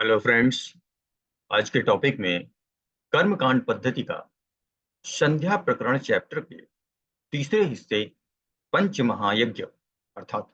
Hello friends. आज के topic में कर्मकांड पद्धति का संध्या प्रकरण चैप्टर के तीसरे हिस्से पंच महायज्ञ अर्थात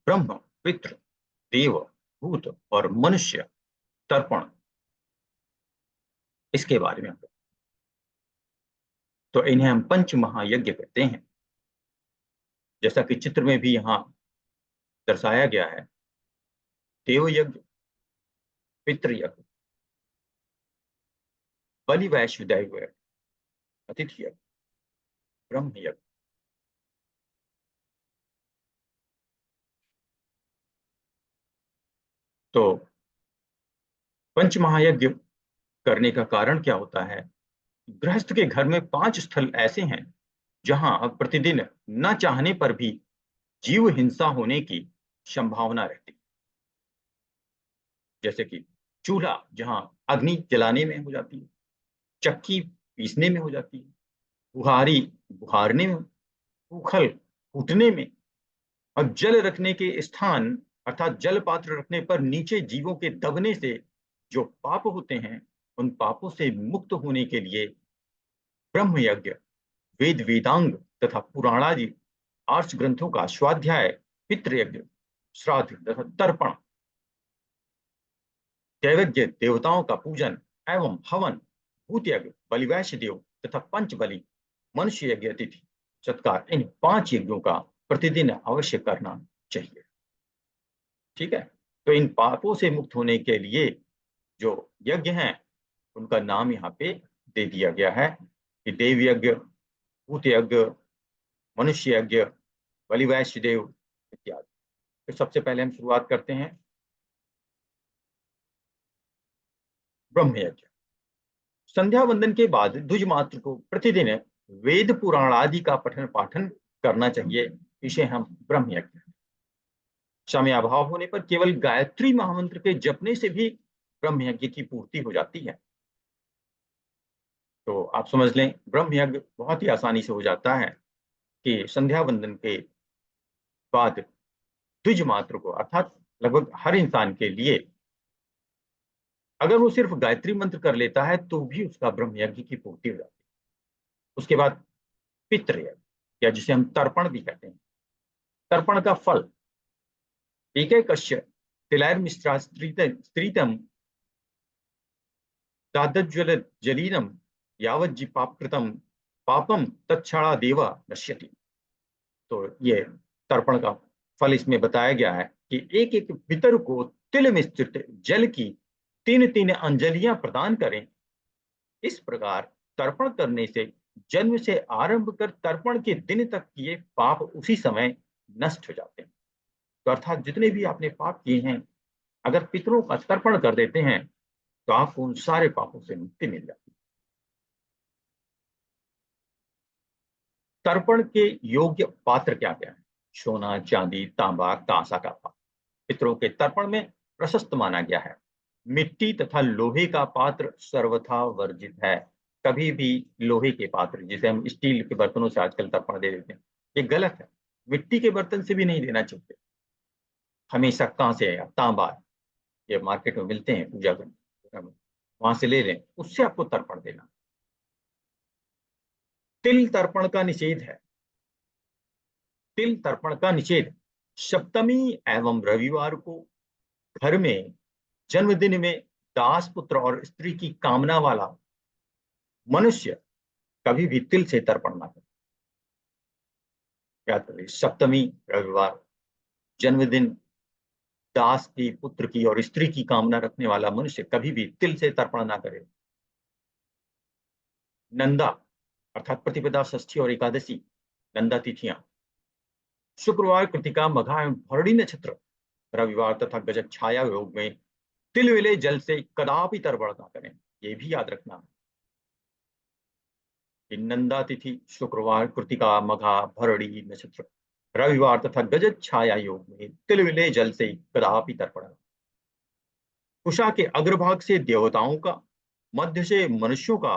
ब्रह्म, पितृ, देव, भूत और मनुष्य तर्पण, इसके बारे में। तो इन्हें हम पंच महायज्ञ कहते हैं। जैसा कि चित्र में भी यहाँ दर्शाया गया है, देव यज्ञ, पितृयज्ञ, बलि वैश्य दैव यज्ञ, अतिथि यज्ञ, ब्रह्म यज्ञ। तो पंच महायज्ञ करने का कारण क्या होता है? गृहस्थ के घर में 5 स्थल ऐसे हैं जहां प्रतिदिन न चाहने पर भी जीव हिंसा होने की संभावना रहती है। जैसे कि चूल्हा, जहां अग्नि जलाने में हो जाती है, चक्की पीसने में हो जाती है, बुहारी बुहारने में, उखल कूटने में, और जल रखने के स्थान अर्थात जल पात्र रखने पर नीचे जीवों के दबने से जो पाप होते हैं, उन पापों से मुक्त होने के लिए ब्रह्म यज्ञ, वेद वेदांग तथा पुराणादि आर्ष ग्रंथों का स्वाध्याय, पितृयज्ञ, श्राद्ध तथा तर्पण, दैवज्ञ देवताओं का पूजन एवं हवन, भूत यज्ञ, बलिवैश्य देव तथा पंच बलि, मनुष्य यज्ञ, अतिथि सत्कार, इन 5 यज्ञों का प्रतिदिन अवश्य करना चाहिए। ठीक है। तो इन पापों से मुक्त होने के लिए जो यज्ञ हैं, उनका नाम यहाँ पे दे दिया गया है कि देव यज्ञ, भूत यज्ञ, मनुष्य यज्ञ, बलिवैश्य देव इत्यादि। तो सबसे पहले हम शुरुआत करते हैं ब्रह्म यज्ञ। संध्या वंदन के बाद द्विज मात्र को प्रतिदिन वेद पुराण आदि का पठन पाठन करना चाहिए। इसे हम ब्रह्म यज्ञ। समय अभाव होने पर केवल गायत्री महामंत्र के जपने से भी ब्रह्म यज्ञ की पूर्ति हो जाती है। तो आप समझ लें, ब्रह्म यज्ञ बहुत ही आसानी से हो जाता है कि संध्या वंदन के बाद द्विज मात्र को अर्थात लगभग हर इंसान के लिए अगर वो सिर्फ गायत्री मंत्र कर लेता है तो भी उसका ब्रह्म यज्ञ की पूर्ति हो जाती है। उसके बाद पितृयज्ञ, या जिसे हम तर्पण भी कहते हैं। तर्पण का फल एक कश्य तिलैर्मिश्रा स्त्रीतम तादज्वल जलीनम यावज्जी पापकृतम पापम तत्क्षणा देवा नश्यति। तो ये तर्पण का फल इसमें बताया गया है कि एक एक पितर को तिल मिश्रित जल की 3-3 अंजलियां प्रदान करें। इस प्रकार तर्पण करने से जन्म से आरंभ कर तर्पण के दिन तक किए पाप उसी समय नष्ट हो जाते हैं। तो अर्थात जितने भी आपने पाप किए हैं, अगर पितरों का तर्पण कर देते हैं तो आपको उन सारे पापों से मुक्ति मिल जाती है। तर्पण के योग्य पात्र क्या क्या है? सोना, चांदी, तांबा, कांसा का पात्र पितरों के तर्पण में प्रशस्त माना गया है। मिट्टी तथा लोहे का पात्र सर्वथा वर्जित है। कभी भी लोहे के पात्र, जिसे हम स्टील के बर्तनों से आजकल तर्पण दे देते हैं, ये गलत है। मिट्टी के बर्तन से भी नहीं देना चाहिए। हमेशा कांसे या तांबा, ये मार्केट में मिलते हैं पूजा करने, वहां से ले लें, उससे आपको तर्पण देना। तिल तर्पण का निषेध है। तिल तर्पण का निषेध सप्तमी एवं रविवार को घर में जन्मदिन में दास पुत्र और स्त्री की कामना वाला मनुष्य कभी भी तिल से तर्पण ना करे। याद करिए, सप्तमी रविवार, जन्मदिन, दास की, पुत्र की और स्त्री की कामना रखने वाला मनुष्य कभी भी तिल से तर्पण ना करे। नंदा अर्थात प्रतिपदा, षष्ठी और एकादशी, नंदा तिथियां शुक्रवार, कृतिका, मघा एवं भरणी नक्षत्र, रविवार तथा गजक छाया योग में तिल विले जल से कदापि तर्पण ना करें। ये भी याद रखना है कि नंदा तिथि शुक्रवार, कृतिका, मघा, भरणी नक्षत्र, रविवार तथा गजक छाया योग में तिल विले जल से कदापि तर्पण। कुशा के अग्रभाग से देवताओं का, मध्य से मनुष्यों का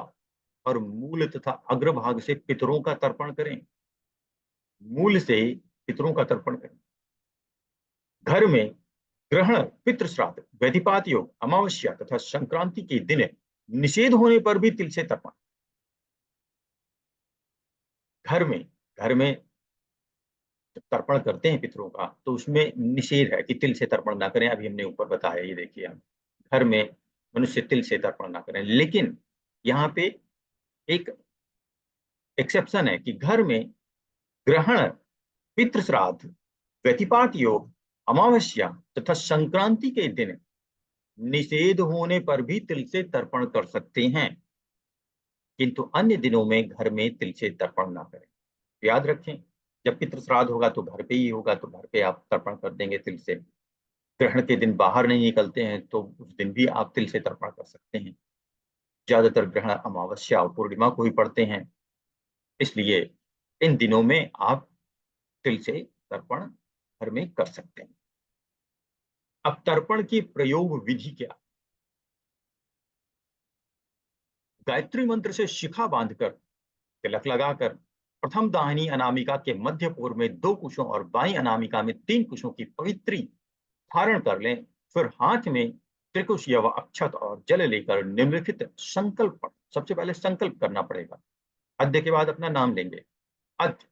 और मूल तथा अग्रभाग से पितरों का तर्पण करें। मूल से पितरों का तर्पण करें। घर में ग्रहण, पितृश्राद्ध, व्यतिपात योग, अमावस्या तथा संक्रांति के दिन निषेध होने पर भी तिल से तर्पण। घर में जब तर्पण करते हैं पितरों का, तो उसमें निषेध है कि तिल से तर्पण ना करें। अभी हमने ऊपर बताया, ये देखिए आप, घर में मनुष्य तिल से तर्पण ना करें। लेकिन यहाँ पे एक एक्सेप्शन है कि घर में ग्रहण, पितृश्राद्ध, व्यतिपात योग, अमावस्या तथा संक्रांति के दिन निषेध होने पर भी तिल से तर्पण कर सकते हैं, किंतु अन्य दिनों में घर में तिल से तर्पण ना करें। याद रखें, जब पितृ श्राद्ध होगा तो घर पे ही होगा, तो घर पे आप तर्पण कर देंगे तिल से। ग्रहण के दिन बाहर नहीं निकलते हैं तो उस दिन भी आप तिल से तर्पण कर सकते हैं। ज्यादातर ग्रहण अमावस्या और पूर्णिमा को ही पड़ते हैं, इसलिए इन दिनों में आप तिल से तर्पण घर में कर सकते हैं। अब तर्पण की प्रयोग विधि क्या? गायत्री मंत्र से शिखा बांधकर, तिलक लगाकर, प्रथम दाहिनी अनामिका के मध्य पूर्व में 2 कुशों और बाई अनामिका में 3 कुशों की पवित्री धारण कर लें। फिर हाथ में त्रिकुश या अक्षत और जल लेकर निम्नलिखित संकल्प, सबसे पहले संकल्प करना पड़ेगा। अद्य के बाद अपना नाम लेंगे। अद्य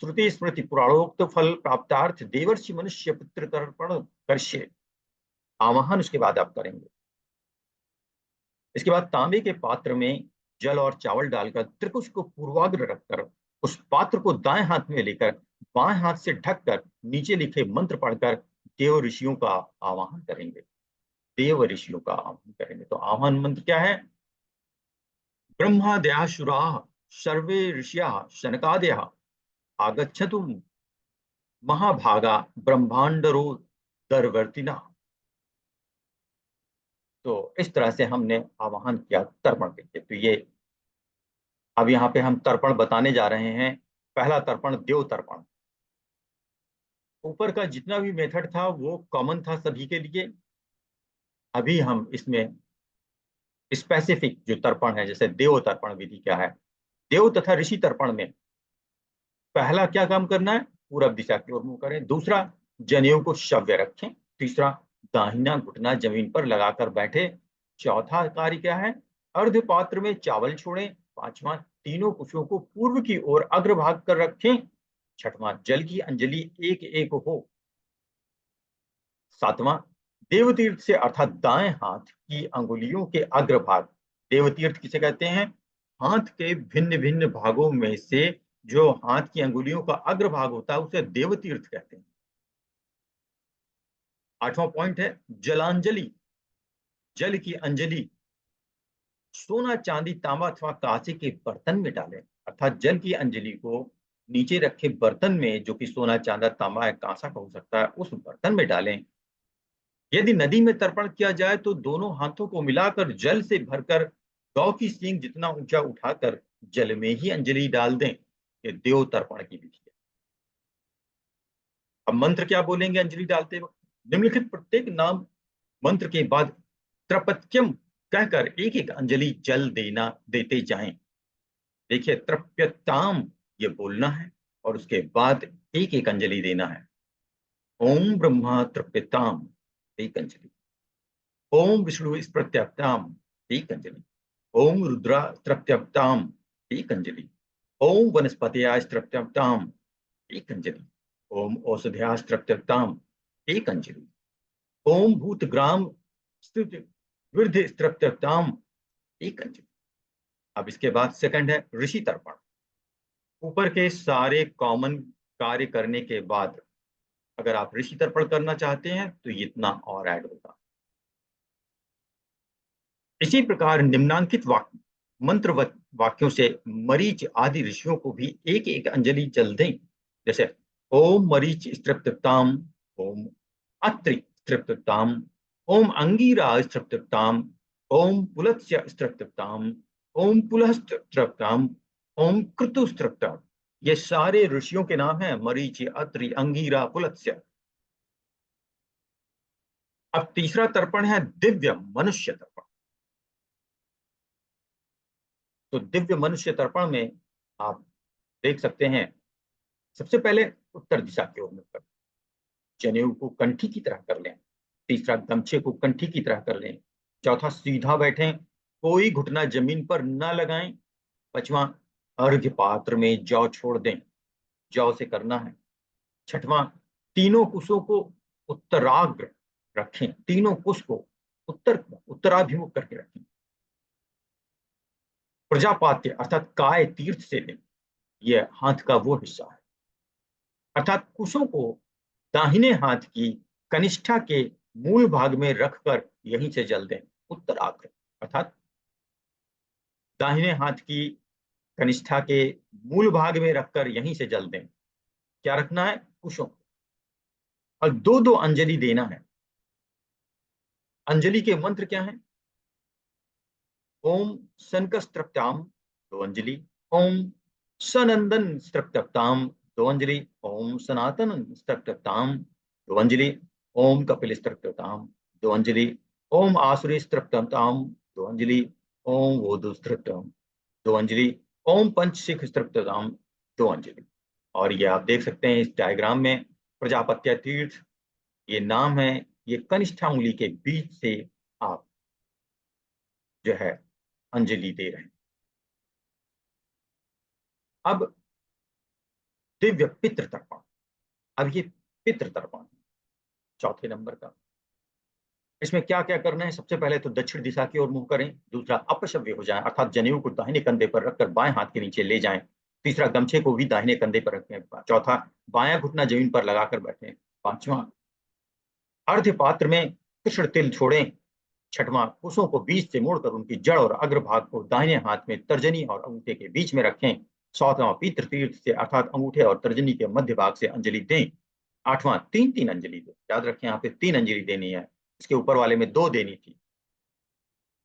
श्रुति स्मृति पुराणोक्त फल प्राप्तार्थ देवर्षि मनुष्य पितृ तर्पण करष्ये। आवाहन उसके बाद आप करेंगे। इसके बाद तांबे के पात्र में जल और चावल डालकर त्रिकुश को पूर्वाग्र रखकर उस पात्र को दाएं हाथ में लेकर बाएं हाथ से ढककर नीचे लिखे मंत्र पढ़कर देव ऋषियों का आवाहन करेंगे। देव ऋषियों का आवाहन करेंगे। तो आह्वान मंत्र क्या है? ब्रह्मादयः शुराः सर्वे ऋषयः शनकादयः आगच्छतु महाभागा ब्रह्मांडरो दरवर्तिना। तो इस तरह से हमने आवाहन किया तर्पण के। तो ये अब यहाँ पे हम तर्पण बताने जा रहे हैं। पहला तर्पण देव तर्पण। ऊपर का जितना भी मेथड था वो कॉमन था सभी के लिए। अभी हम इसमें स्पेसिफिक जो तर्पण है, जैसे देव तर्पण विधि क्या है। देव तथा ऋषि तर्पण में पहला क्या काम करना है? पूरब दिशा की ओर मुंह करें। दूसरा, जनेऊ को शव्य रखें। तीसरा, दाहिना घुटना जमीन पर लगाकर बैठे। चौथा कार्य क्या है? अर्ध पात्र में चावल छोड़ें। पांचवा, तीनों कुशों को पूर्व की ओर अग्रभाग कर रखें। छठवां, जल की अंजलि एक एक हो। सातवां, देवतीर्थ से अर्थात दाएं हाथ की अंगुलियों के अग्रभाग, देवतीर्थ किसे कहते हैं? हाथ के भिन्न भिन्न भागों में से जो हाथ की अंगुलियों का अग्रभाग होता है उसे देवतीर्थ कहते हैं। आठवां पॉइंट है जलांजलि, जल की अंजलि सोना चांदी तांबा अथवा कांसे के बर्तन में डालें। अर्थात जल की अंजलि को नीचे रखे बर्तन में, जो कि सोना चांदा तांबा है, कांसा का हो सकता है, उस बर्तन में डालें। यदि नदी में तर्पण किया जाए तो दोनों हाथों को मिलाकर जल से भरकर गौ की सींग जितना ऊंचा उठाकर जल में ही अंजलि डाल दें। ये देव तर्पण की विधि है। अब मंत्र क्या बोलेंगे अंजलि डालते वक्त? निम्नलिखित प्रत्येक नाम मंत्र के बाद त्रपत्यम कहकर एक एक अंजलि जल देते जाएं। देखिए, त्रप्यताम ये बोलना है और उसके बाद एक एक अंजलि देना है। ओम ब्रह्मा त्रप्यताम, एक अंजलि। ओम विष्णु प्रत्यप्ताम, एक अंजलि। ओम रुद्रा प्रत्यप्ताम, एक अंजलि। ओम वनस्पतयाय प्रत्यप्ताम, एक अंजलि। ओम औषध्याय प्रत्यप्ताम, एक अंजलि। ओम भूतग्राम स्तुति वृद्धि प्रत्यप्ताम, एक अंजलि। अब इसके बाद सेकंड है ऋषि तर्पण। ऊपर के सारे कॉमन कार्य करने के बाद अगर आप ऋषि तर्पण करना चाहते हैं तो इतना और ऐड होगा। इसी प्रकार निम्नांकित मंत्र वाक्यों से मरीच आदि ऋषियों को भी एक एक अंजलि जल दें। जैसे ओम मरीच तृप्ताम, ओम अत्रि तृप्ताम, ओम अंगीरा तृप्ताम, ओम पुलत्स्य तृप्ताम, ओम पुलस्त तृप्ताम, ओम क्रतु तृप्ताम। ये सारे ऋषियों के नाम हैं, मरीचि, अत्रि, अंगीरा, पुलत्स्य। अब तीसरा तर्पण है दिव्य मनुष्य तर्पण। तो दिव्य मनुष्य तर्पण में आप देख सकते हैं, सबसे पहले उत्तर दिशा की ओर मुड़ कर जनेऊ को कंठी की तरह कर लें। तीसरा, गमछे को कंठी की तरह कर लें। चौथा, सीधा बैठें, कोई घुटना जमीन पर न लगाएं। पांचवा, अर्घ्य पात्र में जौ छोड़ दें, जौ से करना है। छठवां, तीनों कुशों को उत्तराग्र रखें, तीनों कुश को उत्तराभिमुख करके रखें। प्रजापात्य अर्थात काय तीर्थ से दें, यह हाथ का वो हिस्सा है। अर्थात कुशों को दाहिने हाथ की कनिष्ठा के मूल भाग में रखकर यहीं से जल दें, उत्तराग्र। अर्थात दाहिने हाथ की कनिष्ठा के मूल भाग में रखकर यहीं से जल दें। क्या रखना है? कुशों। और दो दो अंजलि देना है। अंजलि के मंत्र क्या है? ओम सनकस्त्रप्ताम, दो अंजलि। ओम सनंदन स्त्रप्ताम, दो अंजलि। ओम सनातन स्त्रप्ताम, दो अंजलि। ओम कपिल स्त्रप्ताम, दो अंजलि। ओम आसुरी स्त्रप्ताम, दो अंजलि। ओम वोधु स्त्रप्ताम, दो अंजलि। ओम पंचशिख स्त्रप्ताम, दो अंजलि। और ये आप देख सकते हैं इस डायग्राम में, प्रजापत्य तीर्थ ये नाम है, ये कनिष्ठा उंगली के बीच से आप जो है अंजलि दे रहे हैं। अब दिव्य पितृ तर्पण। अब ये पितृ तर्पण चौथे नंबर का। इसमें क्या क्या करना है? सबसे पहले तो दक्षिण दिशा की ओर मुंह करें। दूसरा, अपशव्य हो जाएं, अर्थात जनेऊ को दाहिने कंधे पर रखकर बाएं हाथ के नीचे ले जाएं। तीसरा, गमछे को भी दाहिने कंधे पर रखें। चौथा, बायां घुटना जमीन पर लगाकर बैठें। पांचवा, अर्ध्य पात्र में कृष्ण तिल छोड़ें। छठवां, कुशों को बीच से मोड़कर उनकी जड़ और अग्रभाग को दाहिने हाथ में तर्जनी और अंगूठे के बीच में रखें। सातवां, पितृ तीर्थ से अर्थात अंगूठे और तर्जनी के मध्य भाग से अंजलि दें। आठवां, तीन तीन अंजलि दें। याद रखें, यहाँ पे तीन अंजलि देनी है, इसके ऊपर वाले में दो देनी थी।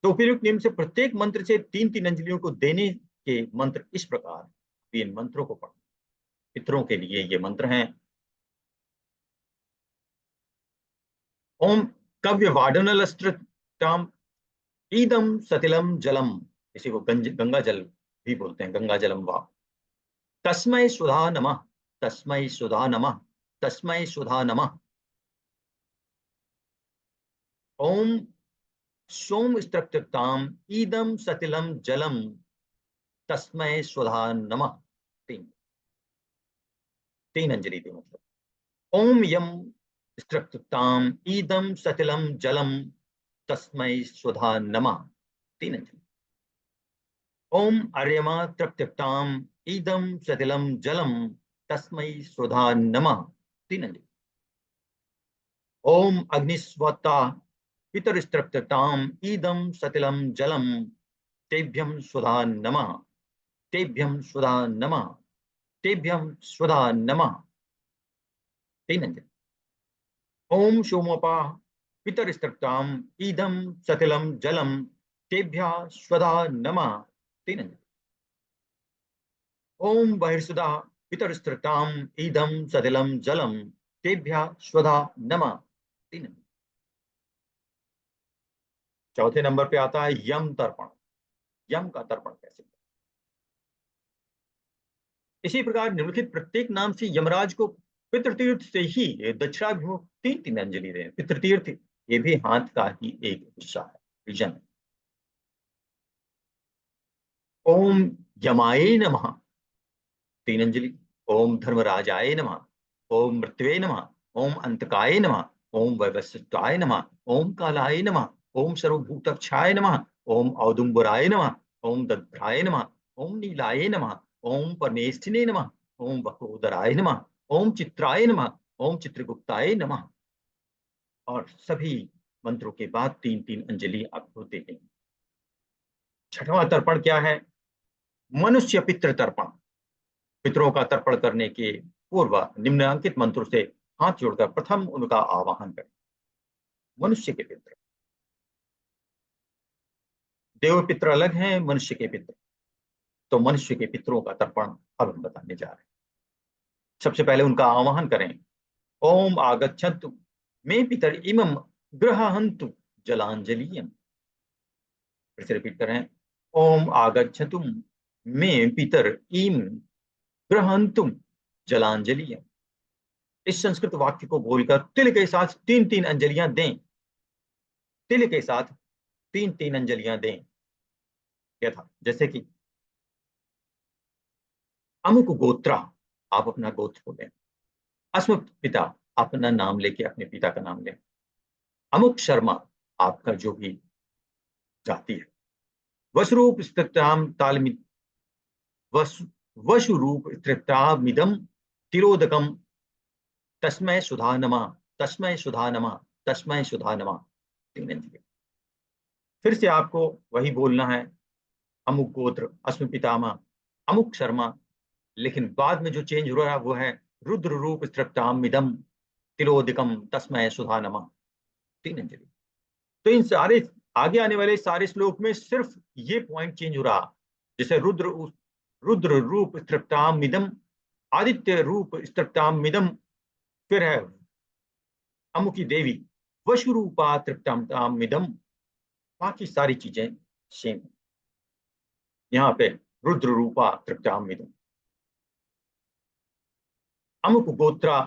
तो उपयुक्त नियम से प्रत्येक मंत्र से तीन तीन अंजलियों को देने के मंत्र इस प्रकार। इन मंत्रों को पढ़ो। पितरों के लिए ये मंत्र हैं। ओम कव्य वाडनलस्त्रम ईदम सतिलम जलम, इसी को गंगा जल भी बोलते हैं, गंगा जलम वा। तस्मै सुधा नमः, तस्मै सुधा नमः, तस्मै सुधा नमः। ओम सोम स्त्रक्ताम ईदम सतिलम जलम, तस्मै सुधा नमः। तीन तीन अंजलि दी मतलब। ओम यम स्त्रक्ताम ईदम सतिलम जलम, तस्मै सुधा नमः। तीन अंजलि। ओम अर्यमा तृप्ताम ईदम सतिलम जलम, तस्मै सुधा नमः। तीन अंजलि। ओम अग्निस्वता पितरस्तृप्ताम ईदम सतिलम जलम, तेभ्यं सुधा नमः, तेभ्यं सुधा नमः, तेभ्यं सुधा नमः। तीन अंजलि। ओम सोमोपा पितरस्तृप्ताम ईदम सतिलम जलम, तेभ्यः स्वधा नमः। तीन अंजलि। ओम बहिर्सुधा पितरस्तृप्ताम ईदम सतिलम जलम, तेभ्यः स्वधा नमः। तीन अंजलि। चौथे नंबर पे आता है यम तर्पण। यम का तर्पण कैसे? इसी प्रकार निम्नलिखित प्रत्येक नाम से यमराज को पितृतीर्थ से ही दक्षिणाभिमुख तीन तीन अंजलि दें। पितृतीर्थ ये भी हाथ का ही एक हिस्सा है, रीजन है। ओम यमाय नमः, तीन अंजलि। ओम धर्मराजाय नमः, ओम मृत्युवे नमः, ओम अंतकाय नमः, ओम वैवस्वताय नमः, ओम कालाय नमः, ओम सर्वभूतक्षाय नमः, ओम औदुम्बराय नमः, ओम दग्ध्राय नमः, ओम नीलाय नमः, ओम परमेष्ठिने नमः, ओम वक्रोदराय नमः, ओम चित्राय नमः, ओम चित्रगुप्ताय नमः। और सभी मंत्रों के बाद तीन तीन अंजलि आपको दे देंगे। छठवां तर्पण क्या है? मनुष्य पितृ तर्पण। पितरों का तर्पण करने के पूर्व निम्नलिखित मंत्रों से हाथ जोड़कर प्रथम उनका आवाहन करें। मनुष्य के पितर, देव पितर अलग हैं, मनुष्य के पितर। तो मनुष्य के पितरों का तर्पण अब हम बताने जा रहे हैं। सबसे पहले उनका आवाहन करें। ओम आगच्छन्तु मे पितर इमं गृहहन्तु जलांजलियम। फिर से रिपीट करें। ओम आगच्छन्तु मे पितर इम गृहहन्तु जलांजलियम। इस संस्कृत वाक्य को बोलकर तिल के साथ तीन तीन अंजलियां दें तिल के साथ 3-3 अंजलियां दें। क्या था, जैसे कि अमुक गोत्रा, आप अपना गोत्र बोलें। अस्म पिता, आप अपना नाम लेके अपने पिता का नाम लें। अमुक शर्मा, आपका जो भी जाति है। वसरूप स्थिताम तालमि वस वशुरूप स्थितामिदम तिरोदकम तस्मै सुधा नमः, तस्मै सुधा नमः, तस्मै सुधा नमः। 3 अंजलि। फिर से आपको वही बोलना है, अमुक गोत्र, अस्म पितामह, अमुक शर्मा, लेकिन बाद में जो चेंज हो रहा है वो है रुद्र रूप स्त्रप्ताम मिदम तिलोदिकम तस्मै सुधा नमः। 3 अंजलि। तो इन सारे आगे आने वाले सारे श्लोक में सिर्फ ये पॉइंट चेंज हो रहा, जैसे रुद्र रूप स्त्रप्ताम मिदम, आदित्य रूप स्त्रप्ताम मिदम, फिर है अमुकी देवी वशुरूपा तृप्ताम मिदम। बाकी सारी चीजें सेम। यहाँ पे रुद्र रूपा तृप्ताम मिदम, अमुक गोत्रा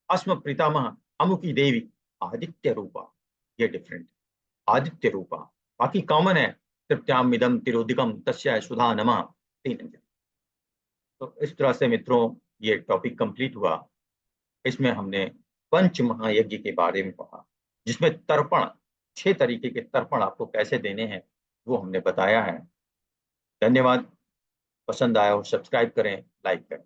अस्म प्रीतामह, अमुकी देवी आदित्य रूपा, ये डिफरेंट, आदित्य रूपा। बाकी कॉमन है, तृप्त्याम मिदम तिरोदिकम तस्या सुधा नमः। 3 अंजलि। तो इस तरह से मित्रों ये टॉपिक कंप्लीट हुआ। इसमें हमने पंच महायज्ञ के बारे में पढ़ा, जिसमें तर्पण, 6 तरीके के तर्पण आपको कैसे देने हैं वो हमने बताया है। धन्यवाद। पसंद आया हो सब्सक्राइब करें, लाइक करें।